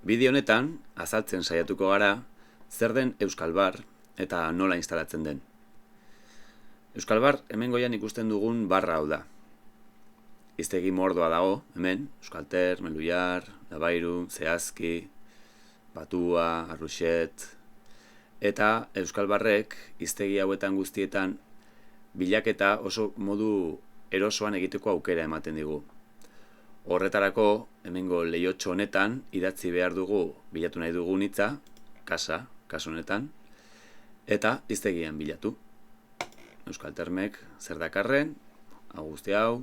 Bideo honetan, azaltzen saiatuko gara, zer den Euskalbar eta nola instalatzen den. Euskalbar hemen goian ikusten dugun barra hau da. Hiztegi mordoa dago, hemen, Euskalter, Meluiar, Labairu, Zehazki, Batua, Arruxet, eta Euskalbarrek hiztegi hauetan guztietan bilaketa oso modu erosoan egiteko aukera ematen digu. Horretarako, hemengo leiotxo honetan, idatzi behar dugu bilatu nahi dugun hitza, kasa, kasu honetan, eta hiztegian bilatu. Euskaltermek zer dakarren, hau guzti hau,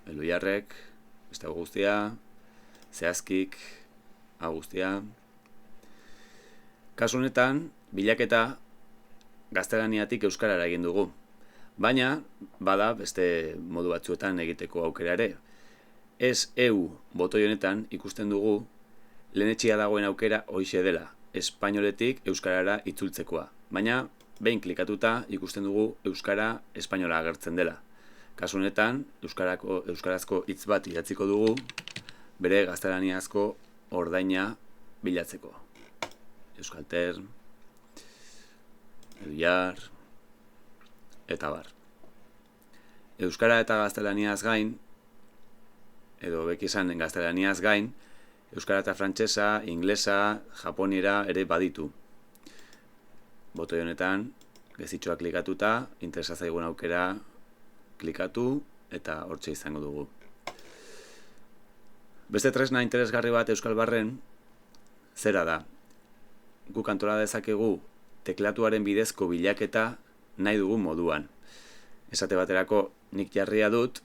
Meluiarrek, beste hau guztia, Zehazkik, hau guztia. Kasu honetan, bilaketa gaztelaniatik euskarara egin dugu, baina bada beste modu batzuetan egiteko aukera ere. Ez EU botoi honetan ikusten dugu lehenetxia dagoen aukera hoixe dela, espainoletik euskarara itzultzekoa. Baina, behin klikatuta ikusten dugu euskara espainola agertzen dela. Kasu honetan, euskarazko hitz bat idatziko dugu, bere gaztelaniazko ordaina bilatzeko. Euskalter, Meluiar, eta bar. Euskara eta gaztelaniaz gain, edo beki esan gaztelaniaz gain, euskara eta frantsesa, inglesa, japoniera ere baditu. Botoi honetan, gezitxoa klikatuta, interesa zaigun aukera klikatu eta hortxe izango dugu. Beste tresna interesgarri bat Euskalbarren zera da. Guk antola dezakegu teklatuaren bidezko bilaketa nahi dugun moduan. Esate baterako nik jarria dut,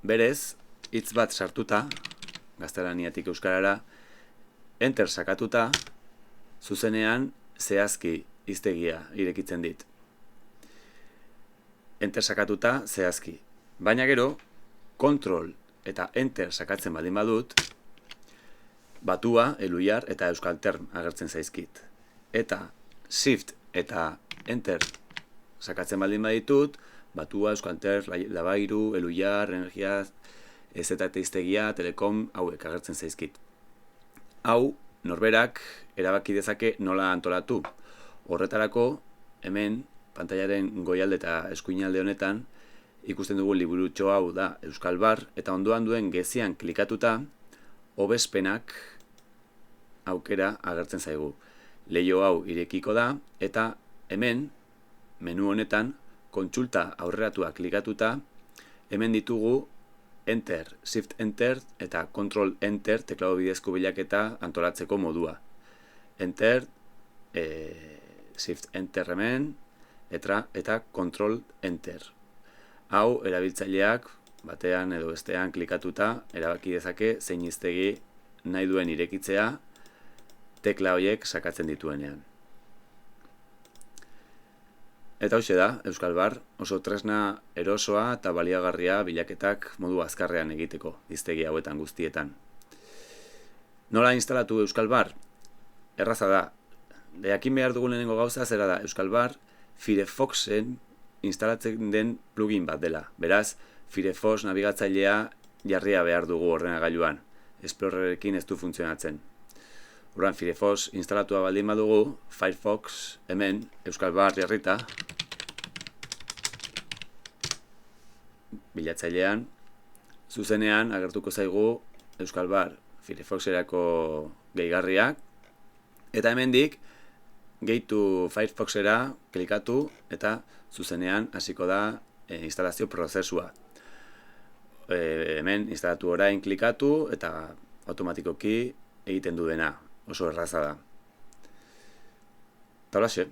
berez, hitz bat sartuta, gaztelaniatik euskarara, enter sakatuta, zuzenean Zehazki hiztegia irekitzen dit. Enter sakatuta Zehazki. Baina gero, kontrol eta enter sakatzen baldin badut, Batua, Meluiar eta Euskalter agertzen zaizkit. Eta shift eta enter sakatzen baldin baditut, Batua, Euskalter, Labairu, Meluiar, Energia, eta hiztegia, Telekom, hauek agertzen zaizkit. Hau, norberak erabaki dezake nola antolatu. Horretarako, hemen, pantailaren goialde eta eskuinalde honetan, ikusten dugu liburutxo hau da Euskalbar, eta ondoan duen gezian klikatuta, hobespenak aukera agertzen zaigu. Leiho hau irekiko da, eta hemen, menu honetan, kontsulta aurreratua klikatuta, hemen ditugu Enter, Shift Enter eta Control Enter teklado bidezko bilaketa antolatzeko modua. Enter, Shift Enter hemen, eta Control Enter. Hau, erabiltzaileak batean edo bestean klikatuta erabaki dezake zein hiztegi nahi duen irekitzea tekla horiek sakatzen dituenean. Eta hoxe da, Euskalbar, oso tresna erosoa eta baliagarria bilaketak modu azkarrean egiteko, hiztegi hauetan guztietan. Nola instalatu Euskalbar? Erraza da. Jakin behar dugun lehenengo gauza zera da, Euskalbar Firefoxen instalatzen den plugin bat dela. Beraz, Firefox nabigatzailea jarria behar dugu ordenagailuan. Explorerrekin ez du funtzionatzen. Horren, Firefox instalatua baldin badugu, Firefox hemen, Euskalbar jarrita, bilatzailean, zuzenean agertuko zaigu Euskalbar Firefoxerako gehigarriak, eta hemendik gehitu Firefoxera klikatu eta zuzenean hasiko da instalazio prozesua. Hemen instalatu orain klikatu eta automatikoki egiten du dena. Oso erraza da. Eta holaxe.